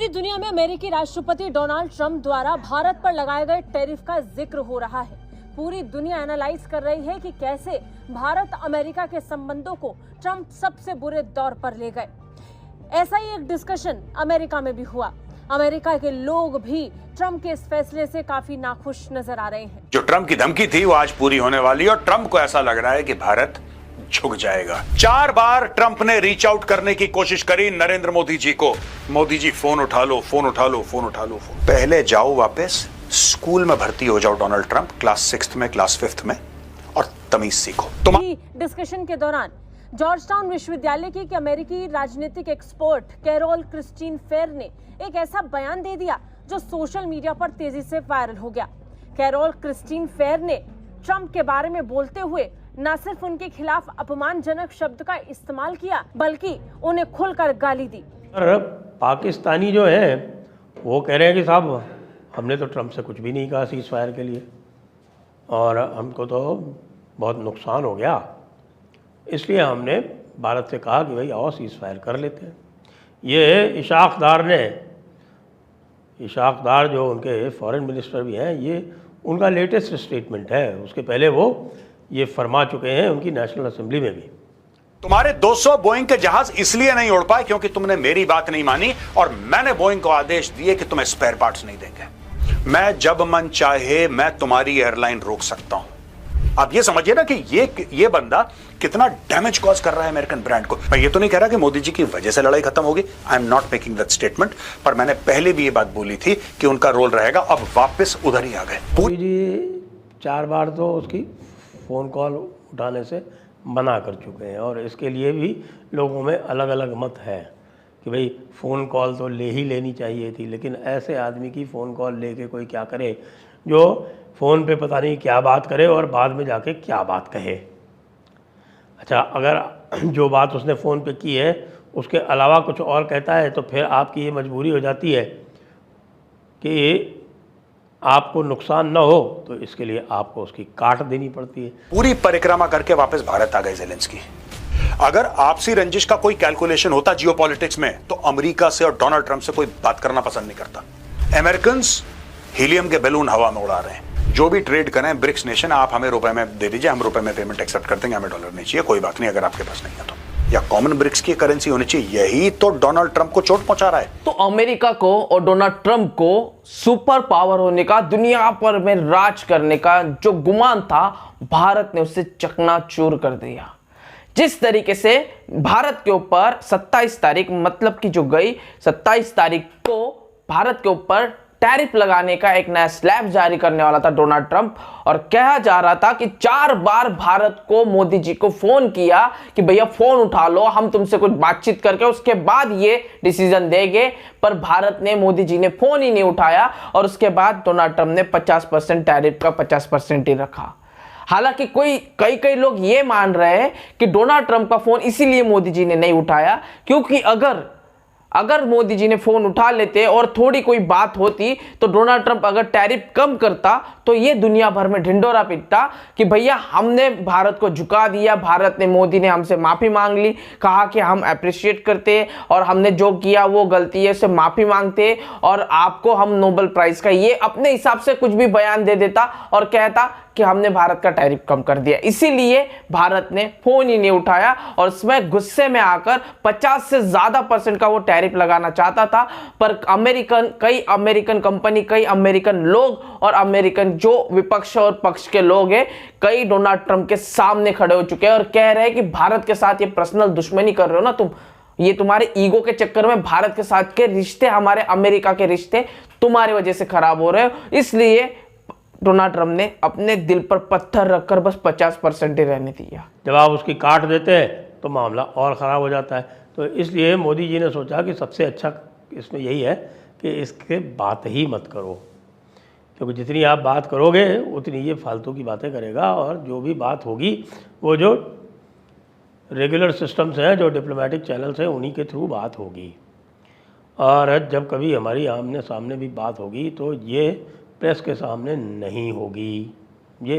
पूरी दुनिया में अमेरिकी राष्ट्रपति डोनाल्ड ट्रंप द्वारा भारत पर लगाए गए टैरिफ का जिक्र हो रहा है। पूरी दुनिया एनालाइज कर रही है कि कैसे भारत अमेरिका के संबंधों को ट्रंप सबसे बुरे दौर पर ले गए। ऐसा ही एक डिस्कशन अमेरिका में भी हुआ। अमेरिका के लोग भी ट्रंप के इस फैसले से काफी नाखुश नजर आ रहे हैं। जो ट्रंप की धमकी थी वो आज पूरी होने वाली है और ट्रंप को ऐसा लग रहा है कि भारत झुक जाएगा। 4 बार ट्रंप ने रीच आउट करने की कोशिश करी नरेंद्र मोदी जी को। मोदी जी फोन उठा लो, फोन उठा लो, फोन उठा लो। पहले जाओ वापस स्कूल में भर्ती हो जाओ डोनाल्ड ट्रंप, क्लास 6th में, क्लास 5th में, और तमीज सीखो। डिस्कशन के दौरान जॉर्जटाउन विश्वविद्यालय की अमेरिकी राजनीतिक एक्सपर्ट कैरोल क्रिस्टीन फेर ने एक ऐसा बयान दे दिया जो सोशल मीडिया पर तेजी से वायरल हो गया। कैरोल क्रिस्टीन फेर ने ट्रंप के बारे में बोलते हुए न सिर्फ उनके खिलाफ अपमानजनक शब्द का इस्तेमाल किया बल्कि उन्हें खुलकर गाली दी। पाकिस्तानी जो है वो कह रहे हैं कि साहब हमने तो ट्रंप से कुछ भी नहीं कहा सीज फायर के लिए और हमको तो बहुत नुकसान हो गया, इसलिए हमने भारत से कहा कि भाई आओ सीज फायर कर लेते हैं। ये इशाक डार जो उनके फॉरेन मिनिस्टर भी हैं, ये उनका लेटेस्ट स्टेटमेंट है। उसके पहले वो ये फरमा चुके हैं उनकी नेशनल असेंबली में भी। तुम्हारे 200 बोइंग के जहाज इसलिए नहीं उड़ पाए क्योंकि तुमने मेरी बात नहीं मानी और मैंने बोइंग को आदेश दिए कि तुम्हें स्पेयर पार्ट्स नहीं देंगे। मैं जब मन चाहे मैं तुम्हारी एयरलाइन रोक सकता हूं। आप ये समझिए ना कि ये बंदा कितना डैमेज कॉज कर रहा है अमेरिकन ब्रांड को। मैं ये तो नहीं कह रहा कि मोदी जी की वजह से लड़ाई खत्म होगी, I am not making that statement, पर मैंने पहले भी ये बात बोली थी कि उनका रोल रहेगा। अब वापस उधर ही आ गए। मोदी जी 4 बार तो उसकी फ़ोन कॉल उठाने से मना कर चुके हैं और इसके लिए भी लोगों में अलग अलग मत है कि भाई फ़ोन कॉल तो ले ही लेनी चाहिए थी, लेकिन ऐसे आदमी की फ़ोन कॉल लेके कोई क्या करे जो फ़ोन पे पता नहीं क्या बात करे और बाद में जाके क्या बात कहे। अच्छा, अगर जो बात उसने फ़ोन पे की है उसके अलावा कुछ और कहता है तो फिर आपकी ये मजबूरी हो जाती है कि आपको नुकसान न हो, तो इसके लिए आपको उसकी काट देनी पड़ती है। पूरी परिक्रमा करके वापस भारत आ गए ज़ेलेंस्की। अगर आपसी रंजिश का कोई कैलकुलेशन होता जियोपॉलिटिक्स में तो अमेरिका से और डोनाल्ड ट्रंप से कोई बात करना पसंद नहीं करता। अमेरिकन्स हीलियम के बैलून हवा में उड़ा रहे हैं। जो भी ट्रेड करें ब्रिक्स नेशन, आप हमें रुपए में दे दीजिए, हम रुपए में पेमेंट एक्सेप्ट कर देंगे, हमें डॉलर नहीं चाहिए, कोई बात नहीं अगर आपके पास नहीं है तो। या कॉमन ब्रिक्स की करेंसी होनी चाहिए। यही तो डोनाल्ड ट्रंप को चोट पहुंचा रहा है। तो अमेरिका को और डोनाल्ड ट्रंप को सुपर पावर होने का, दुनिया पर में राज करने का जो गुमान था, भारत ने उसे चकनाचूर कर दिया। जिस तरीके से भारत के ऊपर 27 तारीख मतलब की जो गई 27 तारीख को भारत के ऊपर टैरिफ लगाने का एक नया स्लैब जारी करने वाला था डोनाल्ड ट्रंप, और कहा जा रहा था कि 4 बार भारत को मोदी जी को फोन किया कि भैया फोन उठा लो, हम तुमसे कुछ बातचीत करके उसके बाद ये डिसीजन देंगे, पर भारत ने, मोदी जी ने फोन ही नहीं उठाया और उसके बाद डोनाल्ड ट्रंप ने 50% टैरिफ का 50% ही रखा। हालांकि कई लोग ये मान रहे हैं कि डोनाल्ड ट्रंप का फोन इसीलिए मोदी जी ने नहीं उठाया क्योंकि अगर मोदी जी ने फोन उठा लेते और थोड़ी कोई बात होती तो डोनाल्ड ट्रंप अगर टैरिफ कम करता तो ये दुनिया भर में ढिंडोरा पीटता कि भैया हमने भारत को झुका दिया, भारत ने, मोदी ने हमसे माफ़ी मांग ली, कहा कि हम अप्रिशिएट करते और हमने जो किया वो गलती है, उससे माफ़ी मांगते और आपको हम नोबेल प्राइज़ का, ये अपने हिसाब से कुछ भी बयान दे देता और कहता कि हमने भारत का टैरिफ कम कर दिया। इसीलिए भारत ने फोन ही नहीं उठाया और इसमें गुस्से में आकर 50 से ज़्यादा % का वो टैरिफ लगाना चाहता था, पर कई अमेरिकन कंपनी, कई अमेरिकन लोग और अमेरिकन जो विपक्ष और पक्ष के लोग हैं, कई डोनाल्ड ट्रंप के सामने खड़े हो चुके हैं और कह रहे हैं कि भारत के साथ ये पर्सनल दुश्मनी कर रहे हो ना तुम, ये तुम्हारे ईगो के चक्कर में भारत के साथ के रिश्ते, हमारे अमेरिका के रिश्ते तुम्हारी वजह से खराब हो रहे हो। इसलिए डोनाल्ड ट्रंप ने अपने दिल पर पत्थर रखकर बस 50% ही रहने दिया। जब आप उसकी काट देते हैं तो मामला और ख़राब हो जाता है। तो इसलिए मोदी जी ने सोचा कि सबसे अच्छा इसमें यही है कि इसके बात ही मत करो, क्योंकि जितनी आप बात करोगे उतनी ये फालतू की बातें करेगा और जो भी बात होगी वो जो रेगुलर सिस्टम्स हैं, जो डिप्लोमेटिक चैनल्स हैं, उन्हीं के थ्रू बात होगी। और जब कभी हमारी आमने सामने भी बात होगी तो ये प्रेस के सामने नहीं होगी। ये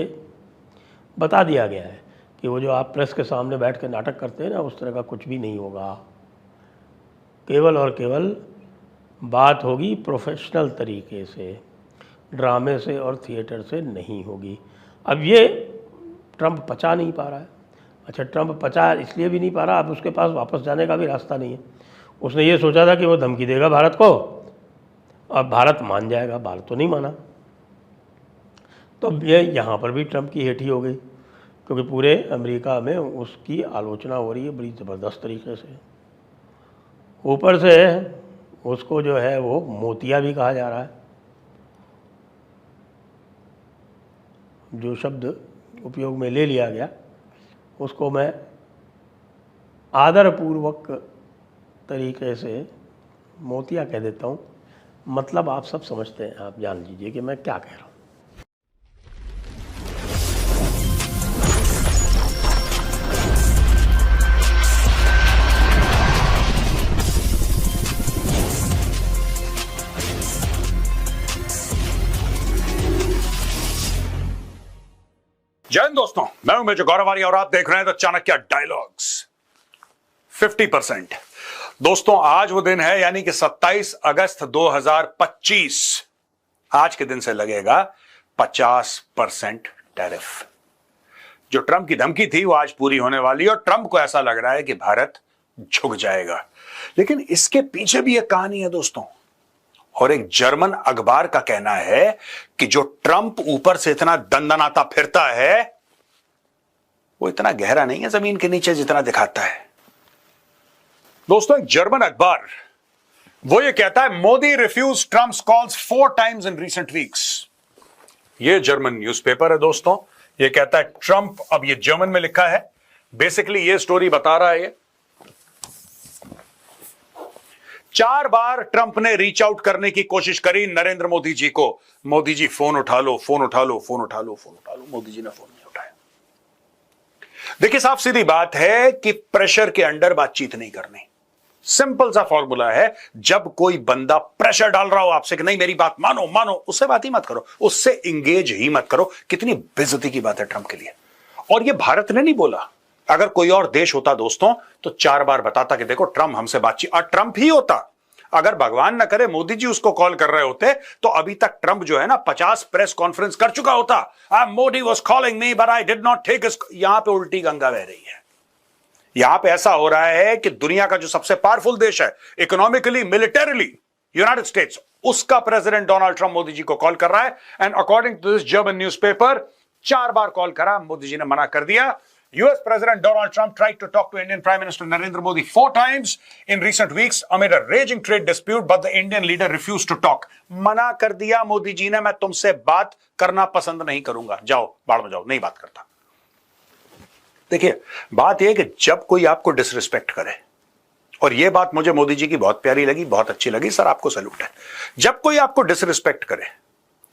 बता दिया गया है कि वो जो आप प्रेस के सामने बैठ के नाटक करते हैं ना, उस तरह का कुछ भी नहीं होगा। केवल और केवल बात होगी प्रोफेशनल तरीके से, ड्रामे से और थिएटर से नहीं होगी। अब ये ट्रंप पचा नहीं पा रहा है। अच्छा, ट्रंप पचा इसलिए भी नहीं पा रहा, अब उसके पास वापस जाने का भी रास्ता नहीं है। उसने ये सोचा था कि वो धमकी देगा भारत को और भारत मान जाएगा, भारत तो नहीं माना। तो ये यहाँ पर भी ट्रंप की हेठी हो गई, क्योंकि पूरे अमेरिका में उसकी आलोचना हो रही है बड़ी ज़बरदस्त तरीके से। ऊपर से उसको जो है वो मोतिया भी कहा जा रहा है, जो शब्द उपयोग में ले लिया गया उसको मैं आदरपूर्वक तरीके से मोतिया कह देता हूँ। मतलब आप सब समझते हैं, आप जान लीजिए कि मैं क्या कह रहा हूँ। जय हिंद दोस्तों, मैं हूं मेजर गौरव आर्य और आप देख रहे हैं द चाणक्य डायलॉग्स। 50%। दोस्तों, आज वो दिन है, यानी कि 27 अगस्त 2025। आज के दिन से लगेगा 50% टैरिफ। जो ट्रंप की धमकी थी वो आज पूरी होने वाली है और ट्रंप को ऐसा लग रहा है कि भारत झुक जाएगा। लेकिन इसके पीछे भी एक कहानी है दोस्तों, और एक जर्मन अखबार का कहना है कि जो ट्रंप ऊपर से इतना दंदनाता फिरता है वो इतना गहरा नहीं है जमीन के नीचे जितना दिखाता है। दोस्तों, एक जर्मन अखबार वो ये कहता है, Modi refuse Trump's calls 4 times in recent weeks. ये जर्मन न्यूज़पेपर है दोस्तों। ये कहता है ट्रंप, अब ये जर्मन में लिखा है, बेसिकली ये स्टोरी बता रहा है, 4 बार ट्रंप ने रीच आउट करने की कोशिश करी नरेंद्र मोदी जी को। मोदी जी फोन उठा लो, फोन उठा लो, फोन उठा लो, फोन उठा लो। मोदी जी ने फोन नहीं उठाया। देखिए, साफ सीधी बात है कि प्रेशर के अंडर बातचीत नहीं करनी। सिंपल सा फॉर्मूला है, जब कोई बंदा प्रेशर डाल रहा हो आपसे कि नहीं मेरी बात मानो मानो, उससे बात ही मत करो, उससे इंगेज ही मत करो। कितनी बेइज्जती की बात है ट्रंप के लिए। और यह भारत ने नहीं बोला, अगर कोई और देश होता दोस्तों तो 4 बार बताता कि देखो ट्रंप हमसे बातचीत, और ट्रंप ही होता। अगर भगवान ना करे मोदी जी उसको कॉल कर रहे होते तो अभी तक ट्रंप जो है ना 50 प्रेस कॉन्फ्रेंस कर चुका होता। Modi was calling me but I did not take. यहां पे उल्टी गंगा बह रही है। यहां पे ऐसा हो रहा है कि दुनिया का जो सबसे पावरफुल देश है इकोनॉमिकली, मिलिटरीली, यूनाइटेड स्टेट्स, उसका president Donald Trump Modi ji को कॉल कर रहा है। And according to this German newspaper 4 बार कॉल करा, मोदी जी ने मना कर दिया। US President Donald Trump tried to talk to Indian Prime Minister Narendra Modi 4 times in recent weeks amid a raging trade dispute, but the Indian leader refused to talk. मना कर दिया मोदी जी ने, मैं तुमसे बात करना पसंद नहीं करूंगा, जाओ बाढ़ में जाओ, नहीं बात करता। देखिए, बात यह कि जब कोई आपको डिसरिस्पेक्ट करे, और यह बात मुझे मोदी जी की बहुत प्यारी लगी, बहुत अच्छी लगी, सर आपको सैल्यूट है। जब कोई आपको डिसरिस्पेक्ट करे,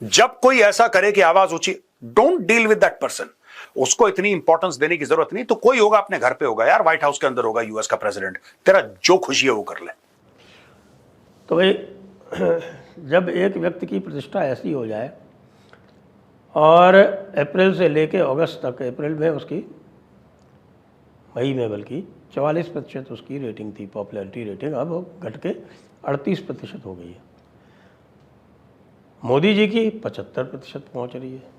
जब कोई ऐसा करे कि आवाज ऊंची, don't deal with that person. उसको इतनी इंपॉर्टेंस देने की जरूरत नहीं। तो कोई होगा अपने घर पे होगा यार, व्हाइट हाउस के अंदर होगा यूएस का प्रेसिडेंट, तेरा जो खुशी है वो कर ले। तो भाई, जब एक व्यक्ति की प्रतिष्ठा ऐसी हो जाए और अप्रैल से लेके अगस्त तक, अप्रैल में उसकी, मई में बल्कि 44% उसकी रेटिंग थी, पॉपुलैरिटी रेटिंग, अब वो घट के 38% हो गई है। मोदी जी की 75% पहुंच रही है।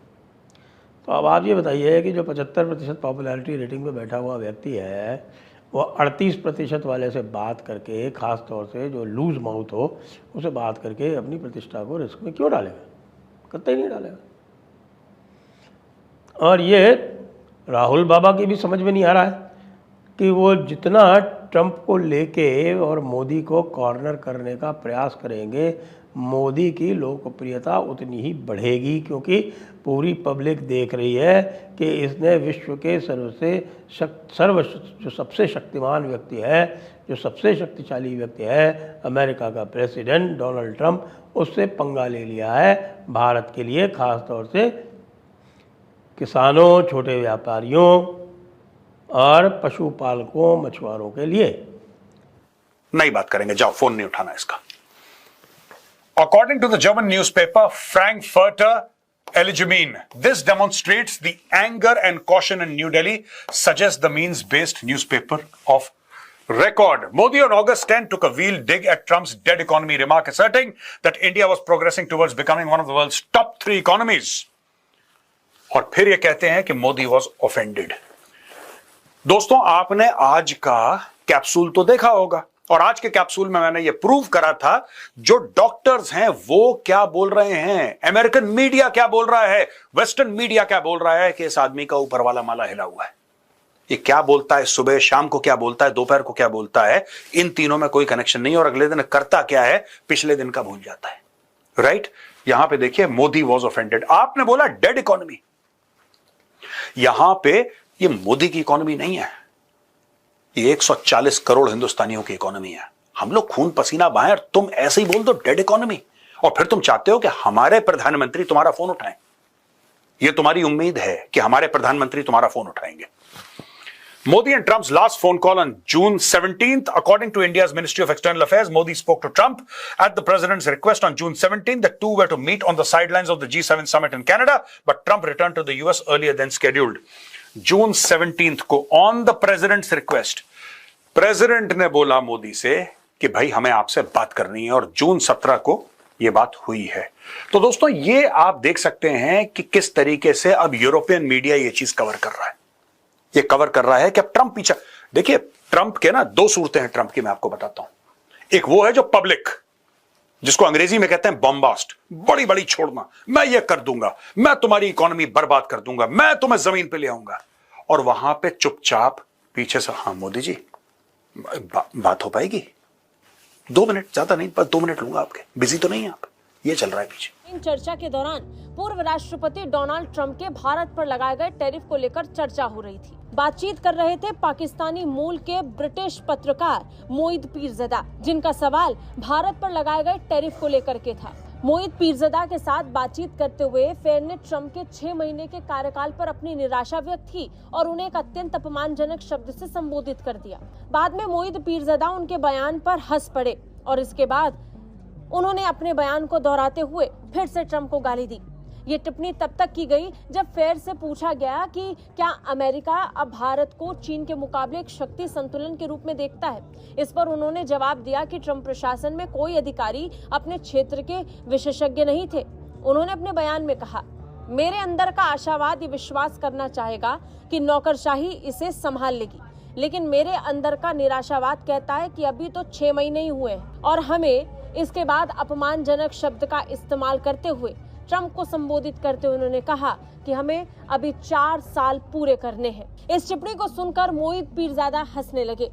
तो अब आप ये बताइए कि जो 75% पॉपुलैरिटी रेटिंग पे बैठा हुआ व्यक्ति है, वो 38% वाले से बात करके, ख़ास तौर से जो लूज माउथ हो, उसे बात करके अपनी प्रतिष्ठा को रिस्क में क्यों डालेगा? कतई नहीं डालेगा। और ये राहुल बाबा की भी समझ में नहीं आ रहा है कि वो जितना ट्रंप को लेके और मोदी को कॉर्नर करने का प्रयास करेंगे, मोदी की लोकप्रियता उतनी ही बढ़ेगी, क्योंकि पूरी पब्लिक देख रही है कि इसने विश्व के जो सबसे शक्तिमान व्यक्ति है, जो सबसे शक्तिशाली व्यक्ति है, अमेरिका का प्रेसिडेंट डोनाल्ड ट्रंप, उससे पंगा ले लिया है भारत के लिए, ख़ास तौर से किसानों, छोटे व्यापारियों और पशुपालकों, मछुआरों के लिए। नहीं बात करेंगे, जाओ, फोन नहीं उठाना इसका। According to the German newspaper Frankfurter Allgemeine, this demonstrates the anger and caution in New Delhi, suggests the means-based newspaper of Record. Modi on August 10 took a veiled dig at Trump's dead economy remark, asserting that India was progressing towards becoming one of the world's top 3 economies. और फिर ये कहते हैं कि Modi was offended. दोस्तों, आपने आज का कैप्सूल तो देखा होगा, और आज के कैप्सूल में मैंने ये प्रूव करा था जो डॉक्टर्स हैं वो क्या बोल रहे हैं, अमेरिकन मीडिया क्या बोल रहा है, वेस्टर्न मीडिया क्या बोल रहा है कि इस आदमी का ऊपर वाला माला हिला हुआ है। ये क्या बोलता है, सुबह शाम को क्या बोलता है, दोपहर को क्या बोलता है, इन तीनों में कोई कनेक्शन नहीं, और अगले दिन करता क्या है पिछले दिन का भूल जाता है। राइट? यहां पे देखिए, मोदी वॉज ऑफेंडेड। आपने बोला डेड इकोनॉमी, यहां पे ये मोदी की इकोनॉमी नहीं है, ये 140 करोड़ हिंदुस्तानियों की इकोनॉमी है। हम लोग खून पसीना बहाएं और तुम ऐसे ही बोल दो डेड इकोनॉमी, और फिर तुम चाहते हो कि हमारे प्रधानमंत्री तुम्हारा फोन उठाएं। ये तुम्हारी उम्मीद है कि हमारे प्रधानमंत्री तुम्हारा फोन उठाएंगे। Modi and Trump's last phone call on June 17th. According to India's Ministry of External Affairs, Modi spoke to Trump at the president's request on June 17th. The two were to meet on the sidelines of the G7 summit in Canada, but Trump returned to the US earlier than scheduled. June 17th को on the president's request, president ने बोला मोदी से कि भाई हमें आपसे बात करनी है, और जून 17 को यह बात हुई है। तो दोस्तों, ये आप देख सकते हैं कि किस तरीके से अब यूरोपियन मीडिया ये चीज कवर कर रहा है। ये कवर कर रहा है कि अब ट्रंप पीछे, देखिए ट्रंप के ना 2 सूरतें हैं ट्रंप की, मैं आपको बताता हूं। एक वो है जो पब्लिक, जिसको अंग्रेजी में कहते हैं बॉम्बास्ट, बड़ी बड़ी छोड़ना, मैं ये कर दूंगा, मैं तुम्हारी इकोनॉमी बर्बाद कर दूंगा, मैं तुम्हें जमीन पे ले आऊंगा, और वहां पे चुपचाप पीछे से, हाँ मोदी जी बात हो पाएगी, 2 मिनट, ज्यादा नहीं, बस 2 मिनट लूंगा आपके, बिजी तो नहीं है आप, ये चल रहा है पीछे। इन चर्चा के दौरान पूर्व राष्ट्रपति डोनाल्ड ट्रंप के भारत पर लगाए गए टैरिफ को लेकर चर्चा हो रही थी। बातचीत कर रहे थे पाकिस्तानी मूल के ब्रिटिश पत्रकार मोईद पीरज़ादा, जिनका सवाल भारत पर लगाए गए टैरिफ को लेकर के था। मोईद पीरज़ादा के साथ बातचीत करते हुए फेर ने ट्रंप के 6 महीने के कार्यकाल पर अपनी निराशा व्यक्त की और उन्हें एक अत्यंत अपमानजनक शब्द से संबोधित कर दिया। बाद में मोईद पीरज़ादा उनके बयान पर हंस पड़े और इसके बाद उन्होंने अपने बयान को दोहराते हुए फिर से ट्रंप को गाली दी। ये टिप्पणी तब तक की गई जब फेर से पूछा गया कि क्या अमेरिका अब भारत को चीन के मुकाबले एक शक्ति संतुलन के रूप में देखता है। इस पर उन्होंने जवाब दिया कि ट्रंप प्रशासन में कोई अधिकारी अपने क्षेत्र के विशेषज्ञ नहीं थे। उन्होंने अपने बयान में कहा, मेरे अंदर का आशावाद ये विश्वास करना चाहेगा कि नौकरशाही इसे संभाल लेगी, लेकिन मेरे अंदर का निराशावाद कहता है कि अभी तो 6 महीने ही हुए हैं और हमें इसके बाद अपमानजनक शब्द का इस्तेमाल करते हुए ट्रंप को संबोधित करते हुए उन्होंने कहा कि हमें अभी 4 साल पूरे करने हैं। इस टिप्पणी को सुनकर मोईद पीरज़ादा हंसने लगे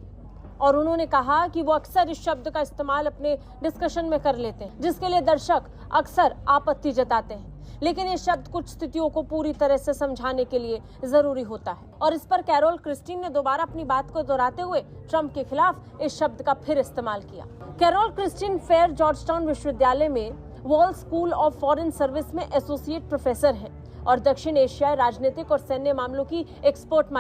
और उन्होंने कहा कि वो अक्सर इस शब्द का इस्तेमाल अपने डिस्कशन में कर लेते हैं, जिसके लिए दर्शक अक्सर आपत्ति जताते हैं, लेकिन ये शब्द कुछ स्थितियों को पूरी तरह से समझाने के लिए जरूरी होता है। और इस पर कैरोल क्रिस्टीन ने दोबारा अपनी बात को दोहराते हुए ट्रंप के खिलाफ इस शब्द का फिर इस्तेमाल किया। कैरोल क्रिस्टीन फेर जॉर्जटाउन विश्वविद्यालय में wall school of foreign service में एसोसिएट प्रोफेसर हैं और दक्षिण एशियाई राजनीतिक और सैन्य मामलों की एक्सपर्ट